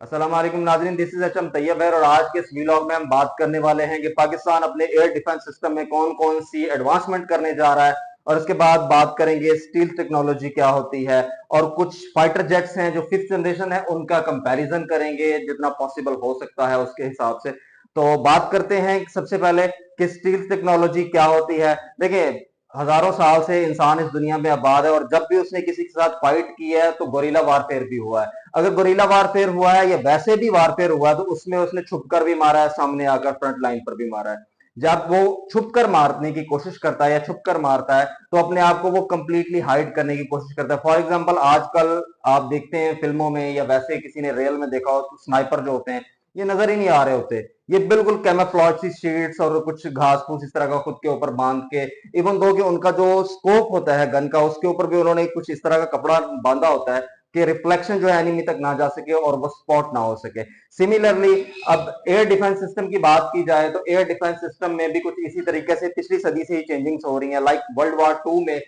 अस्सलाम वालेकुम नाज़रीन, दिस इज एचएम तैयब है और आज के इस व्लॉग में हम बात करने वाले हैं कि पाकिस्तान अपने एयर डिफेंस सिस्टम में कौन कौन सी एडवांसमेंट करने जा रहा है। और उसके बाद बात करेंगे स्टील टेक्नोलॉजी क्या होती है और कुछ फाइटर जेट्स हैं जो फिफ्थ जनरेशन है उनका कंपैरिजन करेंगे जितना पॉसिबल हो सकता है उसके हिसाब से। तो बात करते हैं सबसे पहले कि स्टील टेक्नोलॉजी क्या होती है। देखिए, हजारों साल से इंसान इस दुनिया में आबाद है और जब भी उसने किसी के साथ फाइट की है तो गोरिल्ला वारफेयर भी हुआ है। अगर गोरिल्ला वारफेयर हुआ है या वैसे भी वारफेयर हुआ है तो उसमें उसने छुपकर भी मारा है, सामने आकर फ्रंट लाइन पर भी मारा है। जब वो छुपकर मारने की कोशिश करता है या छुपकर मारता है तो अपने आप को वो कंप्लीटली हाइड करने की कोशिश करता है। फॉर एग्जांपल आजकल आप देखते हैं फिल्मों में या वैसे किसी ने रियल में देखा हो तो स्नाइपर जो होते हैं ये नजर ही नहीं आ रहे होते। ये बिल्कुल कैमोफ्लेज सी शीट्स और कुछ घास फूस इस तरह का खुद के ऊपर बांध के, इवन दो कि उनका जो स्कोप होता है गन का उसके ऊपर भी उन्होंने कुछ इस तरह का कपड़ा बांधा होता है कि रिफ्लेक्शन जो है एनिमी तक ना जा सके और वो स्पॉट ना हो सके। सिमिलरली अब एयर डिफेंस सिस्टम की बात की जाए तो एयर डिफेंस सिस्टम में भी कुछ इसी तरीके से पिछली सदी से ही चेंजिंग्स हो रही हैं। लाइक वर्ल्ड वॉर टू में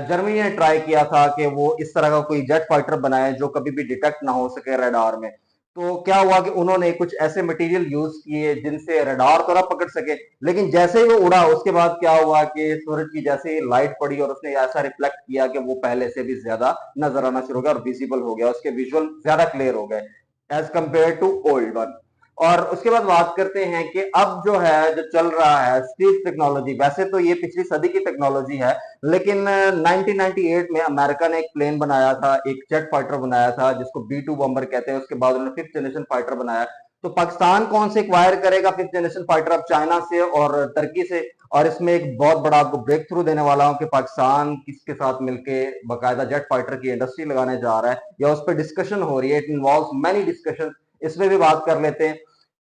जर्मनी ने ट्राई किया था कि वो इस तरह का कोई जेट फाइटर बनाए जो कभी भी डिटेक्ट ना हो सके रडार में। तो क्या हुआ कि उन्होंने कुछ ऐसे मटेरियल यूज किए जिनसे रडार तो ना पकड़ सके, लेकिन जैसे ही वो उड़ा उसके बाद क्या हुआ कि सूरज की जैसे ही लाइट पड़ी और उसने ऐसा रिफ्लेक्ट किया कि वो पहले से भी ज्यादा नजर आना शुरू हो गया और विजिबल हो गया, उसके विजुअल ज्यादा क्लियर हो गए as compared to old one. और उसके बाद बात करते हैं कि अब जो है जो चल रहा है स्टील टेक्नोलॉजी, वैसे तो ये पिछली सदी की टेक्नोलॉजी है लेकिन 1998 में अमेरिका ने एक प्लेन बनाया था, एक जेट फाइटर बनाया था जिसको बी टू बॉम्बर कहते हैं। उसके बाद उन्होंने फिफ्थ जनरेशन फाइटर बनाया। तो पाकिस्तान कौन से एक्वायर करेगा फिफ्थ जनरेशन फाइटर? अब चाइना से और टर्की से। और इसमें एक बहुत बड़ा आपको ब्रेक थ्रू देने वाला हूं कि पाकिस्तान किसके साथ मिलके बाकायदा जेट फाइटर की इंडस्ट्री लगाने जा रहा है या उस पर डिस्कशन हो रही है। इट इन्वॉल्व्स मैनी डिस्कशन, इसमें भी बात कर लेते हैं।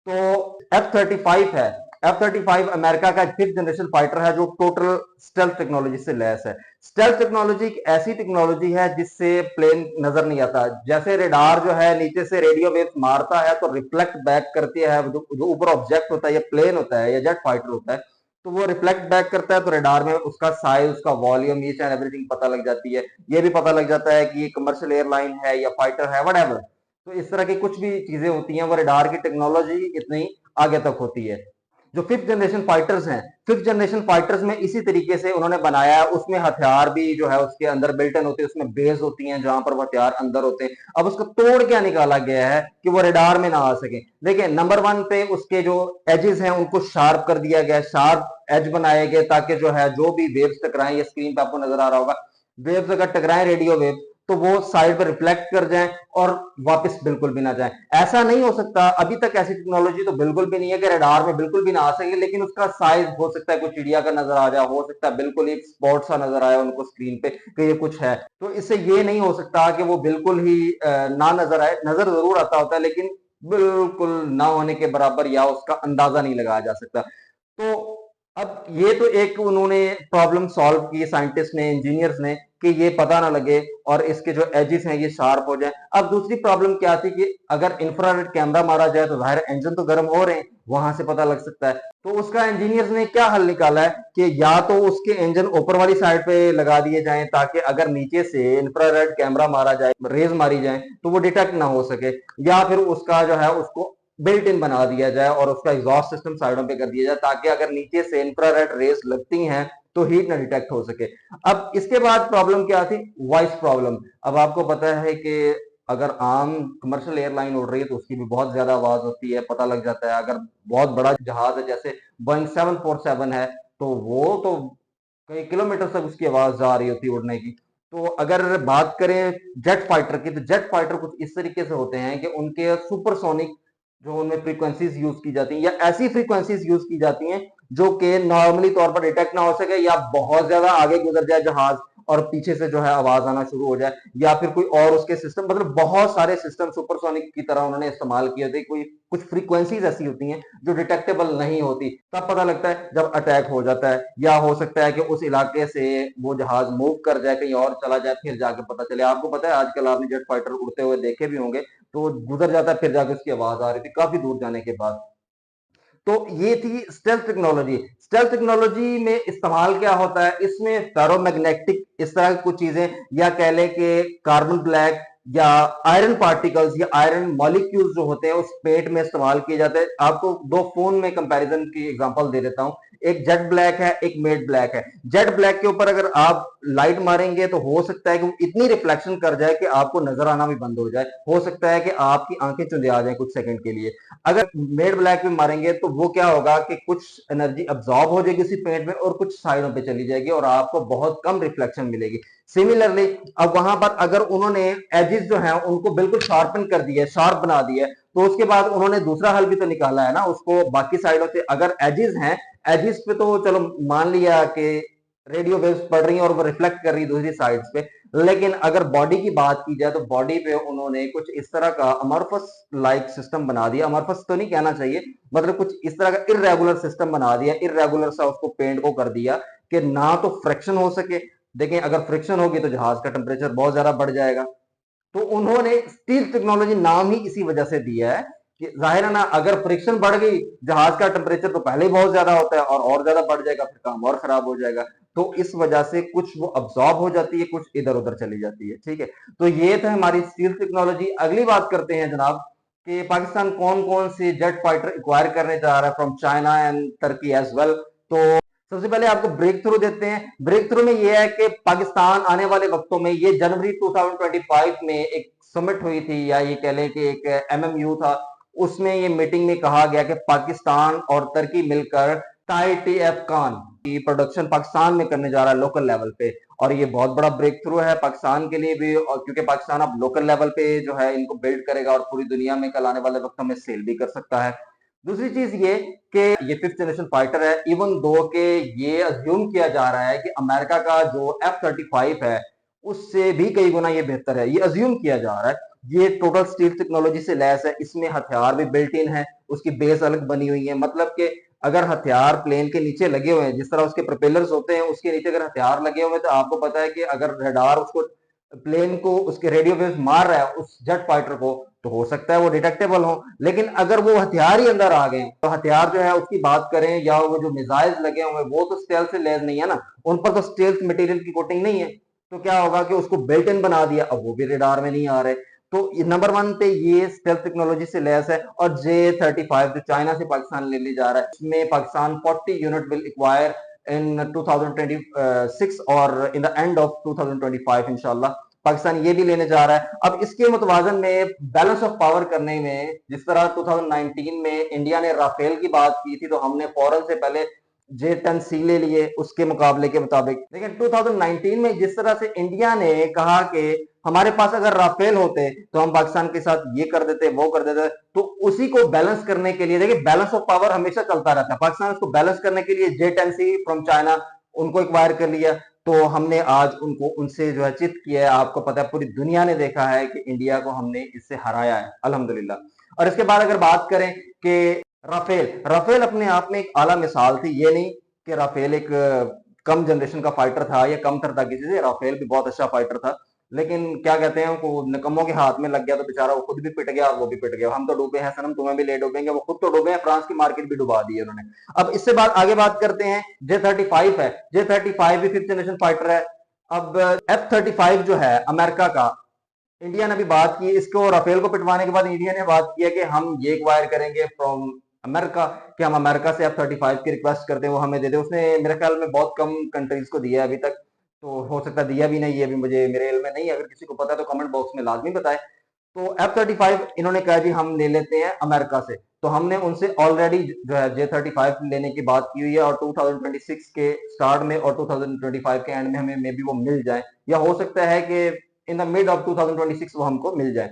तो F-35 है। F-35 अमेरिका का फिफ्थ जनरेशन फाइटर है जो टोटल स्टेल्थ टेक्नोलॉजी से लैस है। स्टेल्थ टेक्नोलॉजी एक ऐसी टेक्नोलॉजी है जिससे प्लेन नजर नहीं आता। जैसे रेडार जो है नीचे से रेडियो वेव्स मारता है तो रिफ्लेक्ट बैक करती है, जो ऊपर ऑब्जेक्ट होता है या प्लेन होता है या जेट फाइटर होता है तो वो रिफ्लेक्ट बैक करता है। तो रेडार में उसका साइज, उसका वॉल्यूम, ईच एंड एवरीथिंग पता लग जाती है। ये भी पता लग जाता है कि ये कमर्शियल एयरलाइन है या फाइटर है, व्हाटएवर। तो इस तरह की कुछ भी चीजें होती हैं वो रडार की टेक्नोलॉजी इतनी आगे तक होती है। जो फिफ्थ जनरेशन फाइटर्स हैं, फिफ्थ जनरेशन फाइटर्स में इसी तरीके से उन्होंने बनाया है। उसमें हथियार भी जो है उसके अंदर बिल्ट इन होते हैं, उसमें बेस होती हैं जहां पर वो हथियार अंदर होते हैं। अब उसको तोड़ क्या निकाला गया है कि वो रडार में ना आ सके। देखिए, नंबर वन पे उसके जो एजेस हैं उनको शार्प कर दिया गया, शार्प एज बनाए गए ताकि जो है जो भी वेव्स टकराएं, ये स्क्रीन पे आपको नजर आ रहा होगा, वेव्स अगर टकराएं रेडियो वेव तो वो साइड पर रिफ्लेक्ट कर जाएं और वापस बिल्कुल भी ना जाए। ऐसा नहीं हो सकता, अभी तक ऐसी टेक्नोलॉजी तो बिल्कुल भी नहीं है कि रडार में बिल्कुल भी ना आ सके, लेकिन उसका साइज हो सकता है कोई चिड़िया का नजर आ जाए, हो सकता है बिल्कुल एक स्पॉट सा नजर आया उनको स्क्रीन पे कि ये कुछ है। तो इससे ये नहीं हो सकता कि वो बिल्कुल ही ना नजर आए। नजर जरूर आता होता है लेकिन बिल्कुल ना होने के बराबर या उसका अंदाजा नहीं लगाया जा सकता। तो अब ये तो एक उन्होंने प्रॉब्लम सॉल्व की साइंटिस्ट ने, इंजीनियर्स ने, कि ये पता ना लगे और इसके जो एजेस हैं ये शार्प हो जाए। अब दूसरी प्रॉब्लम क्या थी कि अगर इंफ्रारेड कैमरा मारा जाए तो जाहिर इंजन तो गर्म हो रहे हैं, वहां से पता लग सकता है। तो उसका इंजीनियर्स ने क्या हल निकाला है कि या तो उसके इंजन ऊपर वाली साइड पे लगा दिए जाएं ताकि अगर नीचे से इंफ्रारेड कैमरा मारा जाए, रेज मारी जाए तो वो डिटेक्ट ना हो सके, या फिर उसका जो है उसको बिल्ट इन बना दिया जाए और उसका एग्जॉस्ट सिस्टम साइडों पे कर दिया जाए ताकि अगर नीचे से इंफ्रारेड रेस लगती हैं तो हीट ना डिटेक्ट हो सके। अब इसके बाद प्रॉब्लम क्या थी? Voice problem. अब आपको पता है कि अगर आम कमर्शियल एयरलाइन उड़ रही है तो उसकी भी बहुत ज्यादा आवाज होती है, पता लग जाता है। अगर बहुत बड़ा जहाज है जैसे बोइंग 747 है तो वो तो कई किलोमीटर तक उसकी आवाज जा रही होती है उड़ने की। तो अगर बात करें जेट फाइटर की तो जेट फाइटर कुछ इस तरीके से होते हैं कि उनके सुपरसोनिक जो उनमें फ्रीक्वेंसीज यूज की जाती हैं या ऐसी फ्रीक्वेंसीज यूज की जाती हैं जो कि नॉर्मली तौर पर डिटेक्ट ना हो सके, या बहुत ज्यादा आगे गुजर जाए जहाज और पीछे से जो है आवाज आना शुरू हो जाए, या फिर कोई और उसके सिस्टम, मतलब बहुत सारे सिस्टम सुपरसोनिक की तरह उन्होंने इस्तेमाल किए थे। कोई कुछ फ्रीक्वेंसीज ऐसी होती हैं जो डिटेक्टेबल नहीं होती, तब पता लगता है जब अटैक हो जाता है, या हो सकता है कि उस इलाके से वो जहाज मूव कर जाए, कहीं और चला जाए, फिर जाके पता चले। आपको पता है आजकल आपने जेट फाइटर उड़ते हुए देखे भी होंगे, तो गुजर जाता है फिर जाके उसकी आवाज आ रही थी काफी दूर जाने के बाद। तो ये थी स्टेल्थ टेक्नोलॉजी। स्टेल्थ टेक्नोलॉजी में इस्तेमाल क्या होता है, इसमें फेरोमैग्नेटिक इस तरह की कुछ चीजें, या कह लें कि कार्बन ब्लैक या आयरन पार्टिकल्स या आयरन मॉलिक्यूल्स जो होते हैं उस पेंट में इस्तेमाल किए जाते हैं। आपको दो फोन में कंपैरिजन की एग्जांपल दे देता हूं, एक जेट ब्लैक है, एक मेट ब्लैक है। जेट ब्लैक के ऊपर अगर आप लाइट मारेंगे तो हो सकता है कि वो इतनी रिफ्लेक्शन कर जाए कि आपको नजर आना भी बंद हो जाए, हो सकता है कि आपकी आंखें चुंधिया जाए कुछ सेकंड के लिए। अगर मेट ब्लैक में मारेंगे तो वो क्या होगा कि कुछ एनर्जी अब्सॉर्ब हो जाएगी उसी पेंट में और कुछ साइडों पे चली जाएगी और आपको बहुत कम रिफ्लेक्शन मिलेगी। सिमिलरली अब वहां पर अगर उन्होंने एजेस जो है उनको बिल्कुल शार्पन कर दिया है, शार्प बना दिया है, तो उसके बाद उन्होंने दूसरा हल भी तो निकाला है ना उसको बाकी साइडों से। अगर एजेस हैं, एजेस पे तो चलो मान लिया कि रेडियो वेव्स पड़ रही हैं और वो रिफ्लेक्ट कर रही है दूसरी साइड्स पे, लेकिन अगर बॉडी की बात की जाए तो बॉडी पे उन्होंने कुछ इस तरह का अमरफस लाइक सिस्टम बना दिया, अमरफस तो नहीं कहना चाहिए, मतलब कुछ इस तरह का इरेगुलर सिस्टम बना दिया, इरेगुलर सा उसको पेंट को कर दिया कि ना तो फ्रिक्शन हो सके। देखें अगर फ्रिक्शन होगी तो जहाज का टेम्परेचर बहुत ज्यादा बढ़ जाएगा। तो उन्होंने स्टील टेक्नोलॉजी नाम ही इसी वजह से दिया है कि जाहिर है ना, अगर फ्रिक्शन बढ़ गई जहाज का टेम्परेचर तो पहले ही बहुत ज्यादा होता है और ज्यादा बढ़ जाएगा, फिर काम और खराब हो जाएगा। तो इस वजह से कुछ वो अब्सॉर्ब हो जाती है, कुछ इधर उधर चली जाती है। ठीक है, तो ये था हमारी स्टील टेक्नोलॉजी। अगली बात करते हैं जनाब कि पाकिस्तान कौन कौन से जेट फाइटर एक्वायर करने जा रहा है from China and Turkey as well. तो सबसे पहले आपको ब्रेक थ्रू देते हैं। ब्रेक थ्रू में यह है कि पाकिस्तान आने वाले वक्तों में, ये जनवरी 2025 में एक समिट हुई थी या ये कह लें कि एक एमएमयू था, उसमें ये मीटिंग में कहा गया कि पाकिस्तान और तुर्की मिलकर टाईटीएफ कान की प्रोडक्शन पाकिस्तान में करने जा रहा है लोकल लेवल पे। और ये बहुत बड़ा ब्रेक थ्रू है पाकिस्तान के लिए भी, और क्योंकि पाकिस्तान अब लोकल लेवल पे जो है इनको बिल्ड करेगा और पूरी दुनिया में कल आने वाले वक्त में सेल भी कर सकता है। दूसरी चीज ये कि ये फिफ्थ जनरेशन फाइटर है, इवन दो के ये अज्यूम किया जा रहा है कि अमेरिका का जो F-35 है उससे भी कई गुना ये बेहतर है, ये अज्यूम किया जा रहा है। ये टोटल स्टील टेक्नोलॉजी से लैस है, इसमें हथियार भी बिल्ट इन है, उसकी बेस अलग बनी हुई है। मतलब कि अगर हथियार प्लेन के नीचे लगे हुए हैं, जिस तरह उसके प्रोपेलर्स होते हैं उसके नीचे अगर हथियार लगे हुए हैं, तो आपको पता है कि अगर रडार उसको प्लेन को उसके रेडियो वेव्स मार रहा है उस जेट फाइटर को, तो हो सकता है वो डिटेक्टेबल हो। लेकिन अगर वो हथियार ही अंदर आ गए तो हथियार जो है उसकी बात करें या वो जो मिसाइल्स लगे हुए वो तो स्टेल्थ से लैस नहीं है ना, उन पर तो स्टेल्थ मटेरियल की कोटिंग नहीं है। तो क्या होगा कि उसको बिल्ट इन बना दिया, अब वो भी रेडार में नहीं आ रहे। तो नंबर वन पे ये स्टेल्थ टेक्नोलॉजी से लैस है। और J-35 जो चाइना से पाकिस्तान ले जा रहा है, इसमें पाकिस्तान 40 यूनिट विल एक्वायर इन 2026 और इन द एंड ऑफ 2025 इंशाल्लाह पाकिस्तान ये भी लेने जा रहा है। अब इसके मुतवाजन में बैलेंस ऑफ पावर करने में, जिस तरह 2019 में इंडिया ने राफेल की बात की थी तो हमने फौरन से पहले J-10C ले लिए उसके मुकाबले के मुताबिक। लेकिन 2019 में जिस तरह से इंडिया ने कहा कि हमारे पास अगर राफेल होते तो हम पाकिस्तान के साथ ये कर देते वो कर देते, तो उसी को बैलेंस करने के लिए, देखिए बैलेंस ऑफ पावर हमेशा चलता रहता है, पाकिस्तान उसको बैलेंस करने के लिए J-10C फ्रॉम चाइना उनको एक्वायर कर लिया। तो हमने आज उनको उनसे जो है चित किया है। आपको पता है पूरी दुनिया ने देखा है कि इंडिया को हमने इससे हराया है अल्हम्दुलिल्लाह। और इसके बाद अगर बात करें कि राफेल, राफेल अपने आप में एक आला मिसाल थी, ये नहीं कि राफेल एक कम जनरेशन का फाइटर था या कम तरह किसी से, राफेल भी बहुत अच्छा फाइटर था। लेकिन क्या कहते हैं वो निकम्मों के हाथ में लग गया तो बेचारा वो खुद भी पिट गया और वो भी पिट गया। हम तो डूबे हैं सनम, तुम्हें भी ले डूबेंगे, वो खुद तो डूबे हैं, फ्रांस की मार्केट भी डुबा दी है उन्होंने। अब इससे बाद आगे बात करते हैं J-35 है, J-35 भी फिफ्थ जनरेशन फाइटर है। अब F-35 जो है अमेरिका का, इंडिया ने भी बात की इसको, राफेल को पिटवाने के बाद इंडिया ने बात किया कि हम ये एक्वायर करेंगे फ्रॉम अमेरिका, कि हम अमेरिका से F-35 की रिक्वेस्ट करते हैं वो हमें दे दे। उसने मेरे ख्याल में बहुत कम कंट्रीज को दिया है अभी तक, तो हो सकता है दिया भी नहीं, ये भी मुझे मेरे इल्म में नहीं है, अगर किसी को पता है तो कमेंट बॉक्स में लाजमी बताए। तो F-35 इन्होंने कहा जी हम ले लेते हैं अमेरिका से, तो हमने उनसे ऑलरेडी जो है J-35 लेने की बात की हुई है और 2026 के स्टार्ट में और 2025 के एंड में हमें मे बी वो मिल जाए, या हो सकता है कि इन द मिड ऑफ 2026 वो हमको मिल जाए।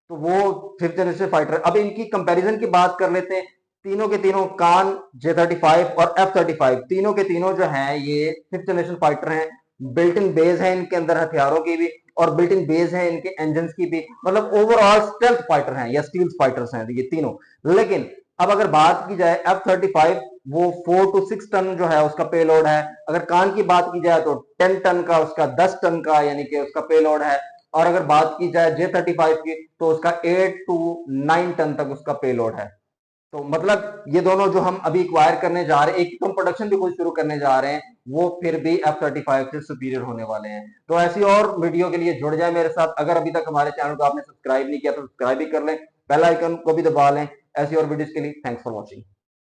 तो वो फिफ्थ जनरेशन फाइटर। अब इनकी कंपैरिजन की बात कर लेते हैं। तीनों के तीनों कान, J-35 और F-35 तीनों के तीनों जो हैं ये फिफ्थ जनरेशन फाइटर हैं। बिल्ट इन बेस है इनके अंदर हथियारों की भी, और बिल्ट इन बेस है इनके इंजन की भी, मतलब ओवरऑल स्टेल्थ फाइटर हैं या स्टील्थ फाइटर्स हैं ये तीनों। लेकिन अब अगर बात की जाए F-35, वो 4 to 6 टन जो है उसका पेलोड है। अगर कान की बात की जाए तो 10 टन का, उसका 10 टन का यानी कि उसका पेलोड है। और अगर बात की जाए J-35 की तो उसका 8 to 9 टन तक उसका पेलोड है। तो मतलब ये दोनों जो हम अभी एक्वायर करने जा रहे हैं, एक तो प्रोडक्शन भी खुद शुरू करने जा रहे हैं, वो फिर भी F-35 से सुपीरियर होने वाले हैं। तो ऐसी और वीडियो के लिए जुड़ जाए मेरे साथ। अगर अभी तक हमारे चैनल को आपने सब्सक्राइब नहीं किया तो सब्सक्राइब भी कर लें, बेल आइकन को भी दबा लें। ऐसी और वीडियोस के लिए थैंक्स फॉर वॉचिंग।